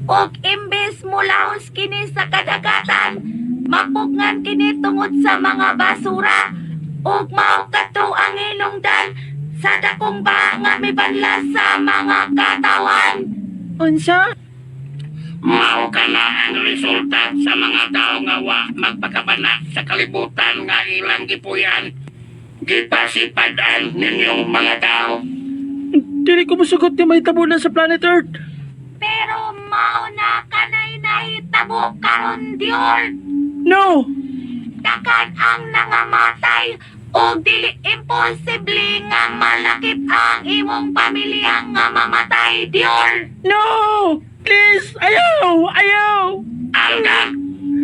ug imbes mulahos kini sa kadagatan, mapugngan kini tungod sa mga basura ug mao kadto ang hinungdan sa dakong baha nga mibanla sa mga katawan. Unsa? Mao kana ang resulta sa mga tao nga wa magpakabana sa kalibutan nga ilang gipuyan. Gipasipadan ninyong mga tao. Dili ko musugot ni may tabunan sa planet Earth. Pero mao na kanay nahitabo karon diol. No! Dagan ang nangamatay o dili imposible nga malakip ang imong pamilya nga mamatay diol. No! Please! Ayaw! Ayaw! Alga,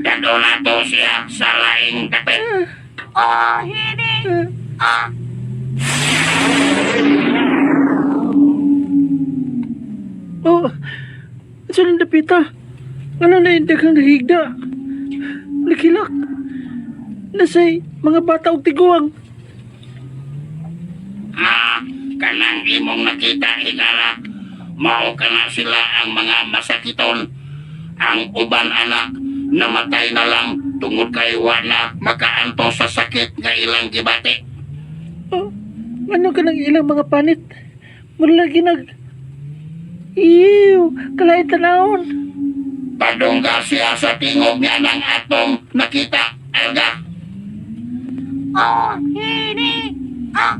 dado na to siya sa laing dapit. Oh, hini. Ah, Oh, saan ang dapita? Ano na yung daghang nahigda? Nakilak. Nasay mga bata og tiguang. Kanang imong nakita higala. Mao kana sila ang mga masakiton. Ang uban anak namatay na lang tungod kay wa na makaanto sa sakit nga ilang gibati. Oh, ano ka ng ilang mga panit? Mula ginag... Ew! Kalay tanawon. Padungga siya sa tingog niya ng atong nakita, Elga. oh, hini. Ah,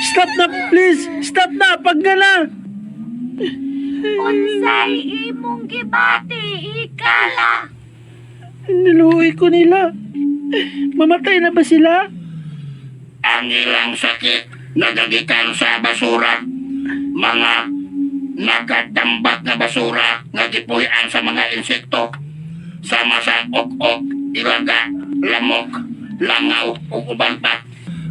Stop na, please! Stop na! Pag nga na! unsay imong gibati ikala? Niluoy ko nila. Mamatay na ba sila? Ang ilang sakit nagagikan sa basura. Mga nakatambak na basura nga gipuy-an sa mga insekto. Sama sa ok-ok, ilaga, lamok, langaw ug uban pa.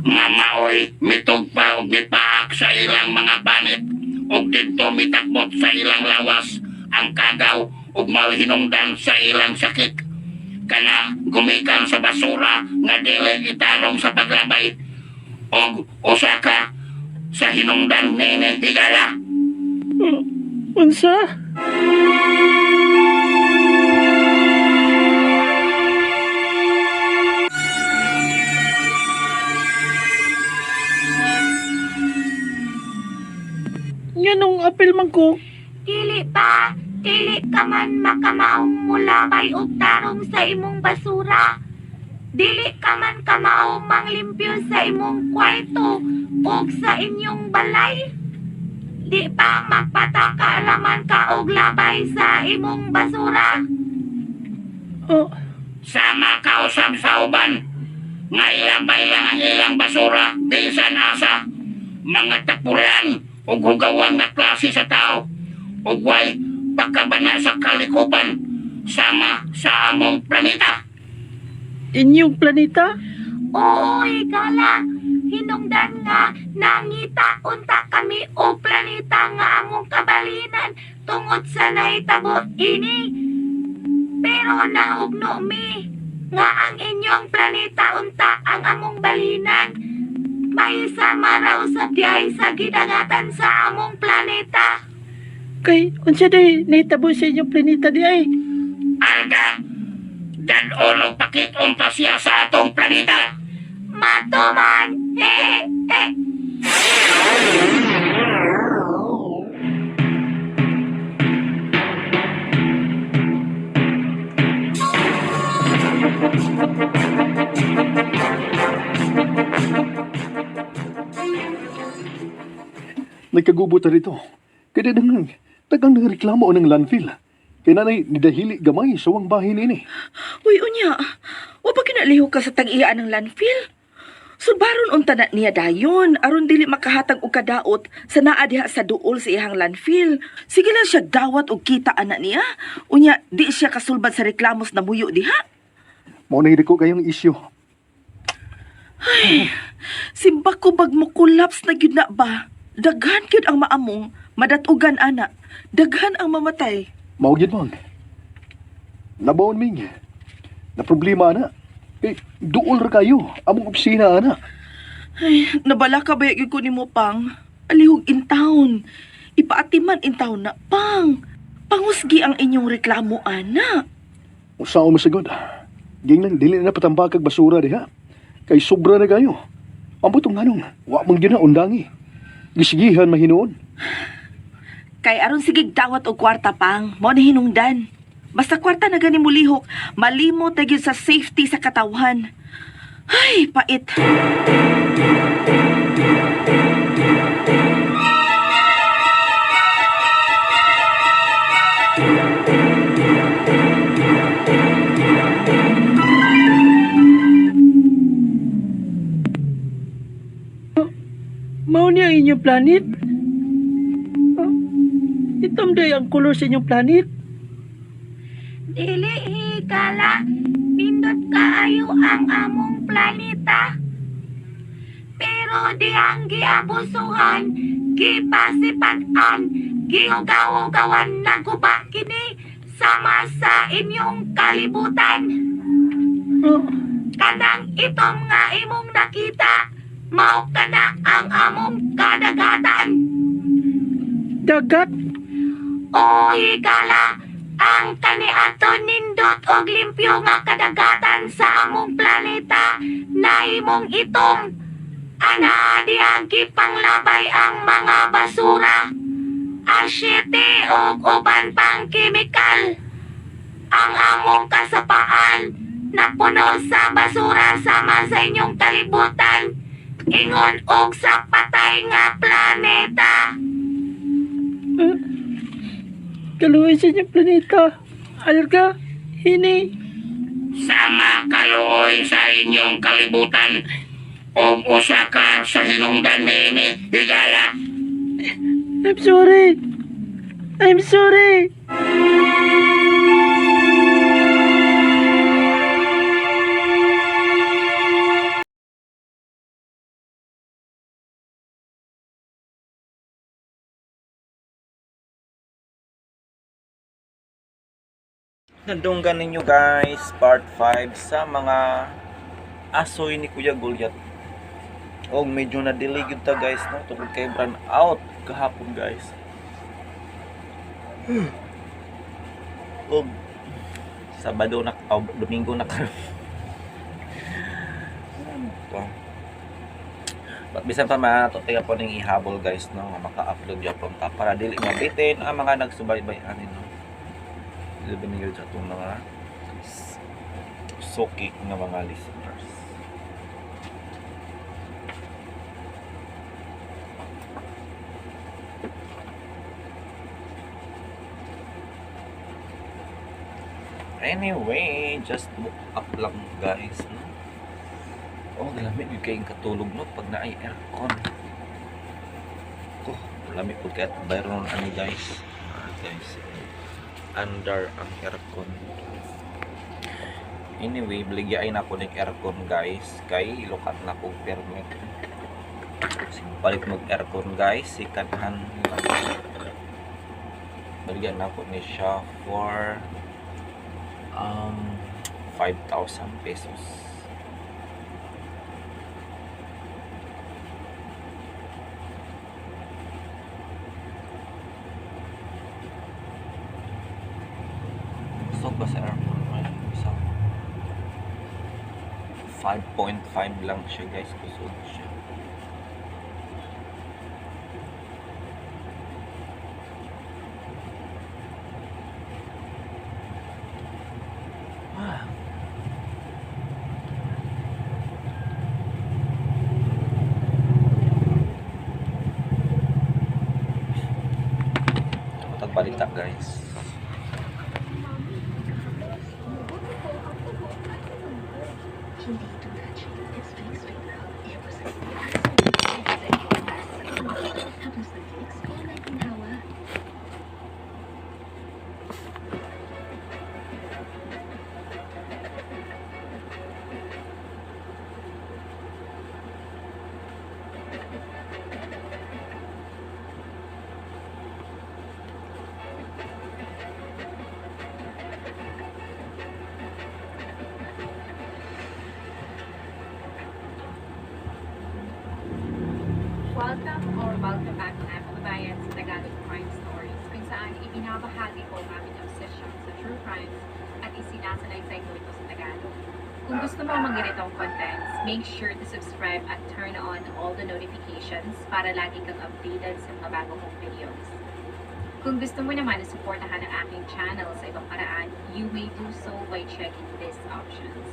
Nga maoy mitog pa og mipaak sa ilang mga banit ug didto mitakbot sa ilang lawas ang kagaw ug malhinungdan sa ilang sakit. Kana gumikan sa basura nga dili itarong sa paglabay og usa ka sa hinungdan nini higala. Unsa? Nganong apil man ko? Dili ka man makamaong mulabay og tarong sa imong basura. Dili ka man kamaong manglimpyo sa imong kwarto ug sa inyong balay. Di pa magpatakaalaman ka og labay sa imong basura. Oh, Sama ka usab sa uban nga ilabay lang ang ilang basura bisan asa mga tapulan ug hugawan na klase sa tao ug way pagkabana sa kalikupan sama sa among planeta. inyong planeta? Oy, gala. Hinungdan nga nangita unta kami o planeta nga among kabalinan tungod sa nahitabo ini. Pero naugno mi nga ang inyong planeta unta ang among balinan. May sama raw sa biyahe sa gidangatan sa among planeta. Kay, unsa day nahitabo sa inyong planeta di ay? Alga, dadolong pakiton pa siya sa atong planeta. Matuman! Nagkagubutan rito. Kaya tagang nangreklamo ng landfill. Kaya nanay nidahili gamay sa wang bahin ini. Uy, unya, wa ba kinaliho ka sa tag-iyaan ng landfill? Subaron unta na niya dayon, aron dili makahatag og kadaot sa naa diha sa duol sa iyang landfill. Sige lang siya dawat og kita ana niya. Unya, di siya kasulbad sa reklamos na muyo diha. Mao na ko kayong isyu. Simba ko bag mo collapse na gyud na ba? Daghan gyud ang maamong Madatugan ana. Daghan ang mamatay. Mao gyud mang. Nabawon ming. Na problema ana. Kay duol ra kayo among opisina ana. Ay, nabala ka ba yung ko ni mo, Pang? Alihog in town. Ipaatiman in town na, Pang. Pangusgi ang inyong reklamo, ana. Usaw masagod. Gingnan dili na patambakag basura diha. Kay sobra na kayo. Ambotong nganong wa man gyud na undangi. Gisigihan mahinuon. Kay aron sigig dawat og kwarta, Pang. Mo na hinungdan. Basta kwarta na gani mo lihok, malimot na gyud sa safety sa katawhan. Ay, pait. Mao niya ang inyong planet? Itom day ang color sa inyong planet. Dili higala, pindot kaayo ang among planeta. Pero dihang giabusuhan, gipasipan-an, giugaw-gawan na guba kini sama sa inyong kalibutan. Oh, Kanang itom nga imong nakita, mao kana ang among kadagatan. dagat? O higala, ang kaniadto nindot og limpyo nga kadagatan sa among planeta na imong itom. Ana diha gipanglabay ang mga basura, asyete ug uban pang kemikal. Ang among kasapaan napuno sa basura sama sa inyong kalibutan, ingon og sa patay nga planeta. Kaluoy sa inyong planeta. Alga, hini. Sama kaluoy sa inyong kalibutan. O usa ka sa hinungdan niini, higala. I'm sorry. I'm sorry. Nandunggan ninyo guys, part 5 sa mga asoy ni Kuya Goliath. Og medyo na-delayed ta guys, no? Tungkol kay brand out kahapon guys. Og Sabado na, Domingo na karon. Bisan pa matutaya po ning ihabol guys, no? Maka-upload yapon ta para dili mabitin ang mga nagsubaybay-anin, no? Labi nila sa itong mga soki na mga listeners. Anyway, just look up lang guys, no? Oh, lamig yung kayong katulog, no? Pag na-ay aircon. Oh, lamig po kaya't bayron ano guys. Guys, under ang aircon. Anyway, baligyain ako ng aircon guys. Kay ilukat na kong permit. Palit mag aircon guys. Ikanhan. Baligyan na ako ni siya for 5,000 pesos. Ba sa aircon may isa 5.5 lang siya guys, kusog siya. Balita guys. Hindi ito dati. It's fake. Welcome back mga kababayan sa Tagalog Crime Stories kung saan ibinabahagi ko ang aming obsession sa true crimes at isinasalaysay ko ito sa Tagalog. Kung gusto mo mga ganitong contents, make sure to subscribe at turn on all the notifications para lagi kang updated sa mga bago kong videos. Kung gusto mo naman na suportahan ang aking channel sa ibang paraan, you may do so by checking these options.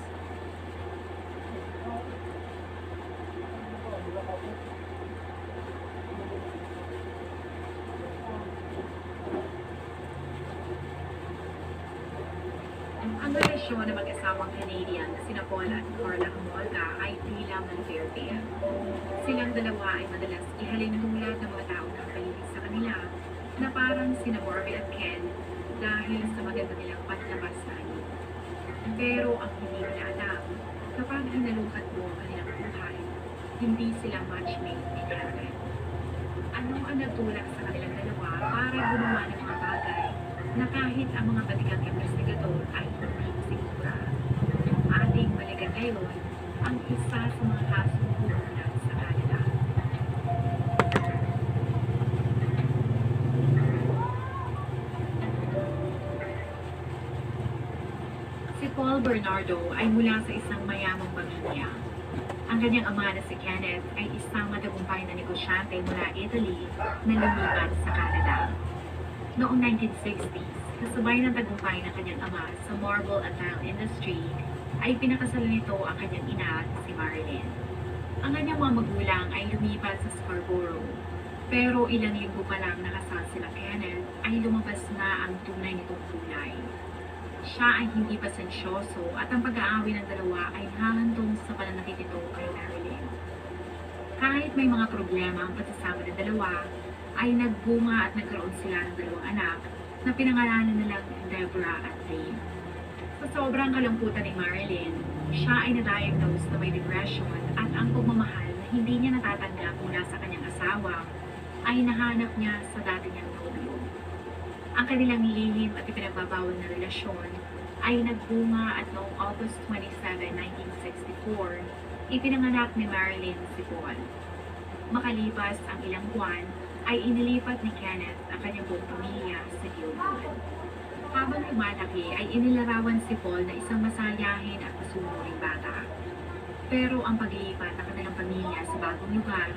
Ang relasyon ng mag-asawang Canadian na sina Paul at Carla Homolga ay tila ng fairy tale. Silang dalawa ay madalas ihalin tulad ng mga tao na paligid sa kanila na parang sina Marvin at Ken dahil sa maganda nilang panlabas na anyo. Pero ang hindi nila alam, kapag hinalungkat mo ang kanilang buhay, hindi sila matchmade in heaven. Ano ang nagtulak sa kanilang dalawa para gumawa ng mga bagay na kahit ang mga batikang investigador ay hindi masigura. Ating balikan ngayon ang isa sa mga kasong puhunan sa Canada. Si Paul Bernardo ay mula sa isang mayamang pamilya. Ang kanyang ama na si Kenneth ay isang matagumpay na negosyante mula Italy na lumipat sa Canada. Noong 1960s, kasabay ng tagumpay ng kanyang ama sa marble at tile industry, ay pinakasalan nito ang kanyang ina, si Marilyn. Ang kanyang mga magulang ay lumipat sa Scarborough, pero ilang linggo pa lang nakasal sila Kenneth ay lumabas na ang tunay nitong kulay. Siya ay hindi pasensyoso at ang pag-aaway ng dalawa ay hahantong sa pananakit nito kay Marilyn. Kahit may mga problema ang pagsasama ng dalawa, ay nagbunga at nagkaroon sila ng dalawang anak na pinangalanan nilang Deborah at Dave. Sa sobrang kalamputan ni Marilyn, siya ay na-diagnose na may depression at ang pagmamahal na hindi niya natatanggap mula sa kanyang asawa ay nahanap niya sa dati niyang nobyo. Ang kanilang lihim at ipinagbabawal na relasyon ay nagbunga at noong August 27, 1964, ipinanganak ni Marilyn si Paul. Makalipas ang ilang buwan, ay inilipat ni Kenneth ang kanyang buong pamilya sa Gilman. Habang lumalaki ay inilarawan si Paul na isang masayahin at masunuring bata. Pero ang paglipat ng kanilang pamilya sa bagong lugar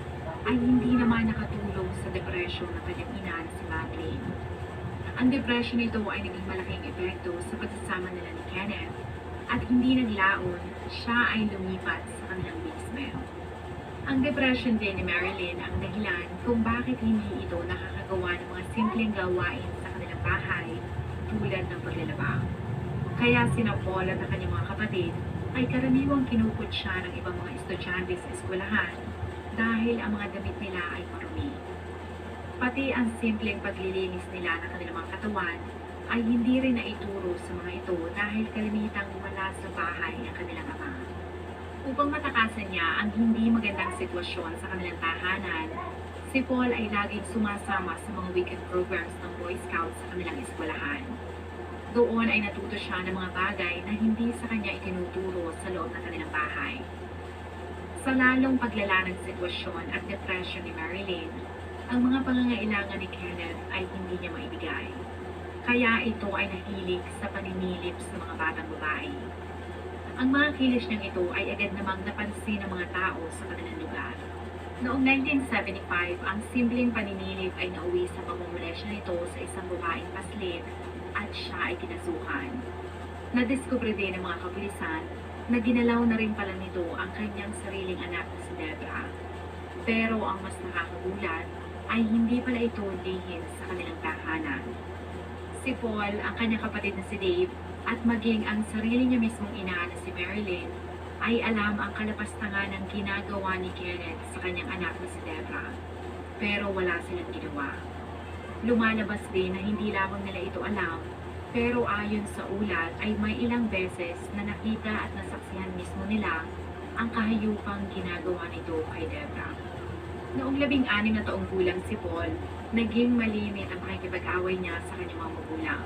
ay hindi naman nakatulong sa depresyon ng kanyang ina na si Madeline. Ang depression nito ay naging malaking epekto sa pagsasama nila ni Kenneth at hindi naglaon, siya ay lumipat sa kanilang basement. Ang depression din ni Marilyn ang dahilan kung bakit hindi ito nakakagawa ng mga simpleng gawain sa kanilang bahay tulad ng paglalaba. Kaya sina Paul at ang kanyang mga kapatid ay karaniwang kinukod siya ng ibang mga estudyante sa eskwelahan dahil ang mga damit nila ay marumi. Pati ang simpleng paglilinis nila ng kanilang mga katawan ay hindi rin naituro sa mga ito dahil kalimitang wala sa bahay ang kanilang ama. Upang matakasan niya ang hindi magandang sitwasyon sa kanilang tahanan, si Paul ay laging sumasama sa mga weekend programs ng Boy Scouts sa kanilang eskwelahan. Doon ay natuto siya ng mga bagay na hindi sa kanya itinuturo sa loob ng kanilang bahay. Sa lalong paglala ng sitwasyon at depression ni Marilyn, ang mga pangangailangan ni Kenneth ay hindi niya maibigay. Kaya ito ay nahilig sa paninilip sa mga batang babae. Ang mga kilos niyang ito ay agad namang napansin ng mga tao sa kanilang lugar. Noong 1975, ang simpleng paninilip ay nauwi sa pamumulesya nito sa isang babaeng paslit at siya ay kinasuhan. Nadiskubre din ng mga kapulisan na ginalaw na rin pala nito ang kanyang sariling anak na si Deborah. Pero ang mas nakakagulat ay hindi pala ito lihim sa kanilang tahanan. Si Paul, ang kanyang kapatid na si Dave, at maging ang sarili niya mismong ina na si Marilyn ay alam ang kalapastangan ng ginagawa ni Kenneth sa kanyang anak na si Deborah. Pero wala silang ginawa. Lumalabas din na hindi lamang nila ito alam, pero ayon sa ulat ay may ilang beses na nakita at nasaksihan mismo nila ang kahayupang ginagawa nito kay Deborah. Noong 16 na taong gulang si Paul, naging malimit ang pakikipag-away niya sa kanyang mga magulang.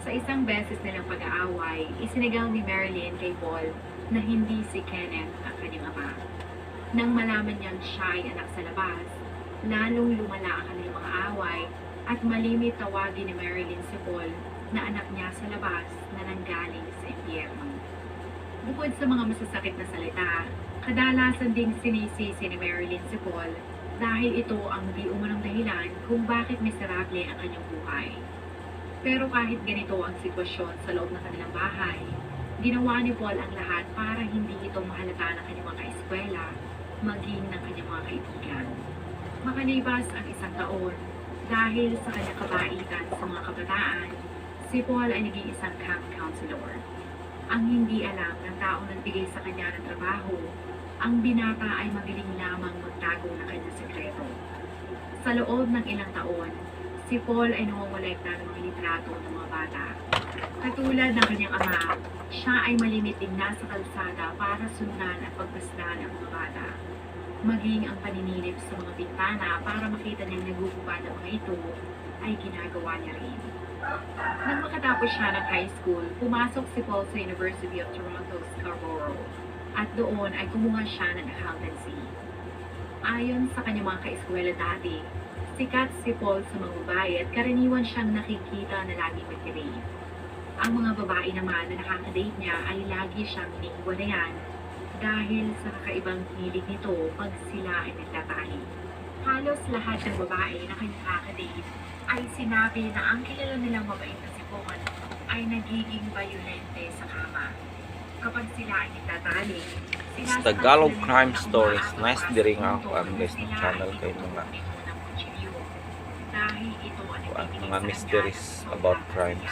Sa isang beses nilang pag-aaway, isinigaw ni Marilyn kay Paul na hindi si Kenneth ang kanyang ama. Nang malaman niyang siya ay anak sa labas, lalong lumala ang kanilang mga away at malimit tawagin ni Marilyn si Paul na anak niya sa labas na nanggaling sa impyerno. Bukod sa mga masasakit na salita, kadalasan ding sinisisi ni Marilyn si Paul dahil ito ang di umanong dahilan kung bakit miserable ang kanyang buhay. Pero kahit ganito ang sitwasyon sa loob ng kanilang bahay, ginawa ni Paul ang lahat para hindi ito mahalata ng kanyang mga kaeskwela, maging ng kanyang mga kaibigan. Makalipas ang 1 taon, dahil sa kanyang kabaitan sa mga kabataan, si Paul ay naging isang camp counselor. Ang hindi alam ng taong nagbigay sa kanya ng trabaho, ang binata ay magaling lamang magtago ng kanyang sekreto. Sa loob ng ilang taon, si Paul ay nangongolekta ng mga litrato ng mga bata. Katulad ng kanyang ama, siya ay malimit din nasa kalsada para sundan at pagpasdan ang mga bata. Maging ang paninilip sa mga bintana para makita niyang nagugubad ang mga ito ay ginagawa niya rin. Nang makatapos siya ng high school, pumasok si Paul sa University of Toronto, Scarborough at doon ay kumuha siya ng accountancy. Ayon sa kanyang mga kaeskwela dati, sikat si Paul sa mga babae at karaniwan siyang nakikita na laging mag-date. Ang mga babae naman na nakaka-date niya ay lagi siyang iniiwalayan dahil sa kakaibang hilig nito pag sila ay nagtatahi. Halos lahat ng babae na kanyang nakaka-date ay sinabi na ang kilala nilang mabait na si Paul ay nagiging violente sa kama. Kapag sila ay nagtatali, It's Tagalog Crime Stories. Nice diri nga ako ang guys ng channel kay mga dahil ito ang mga mysteries about crimes.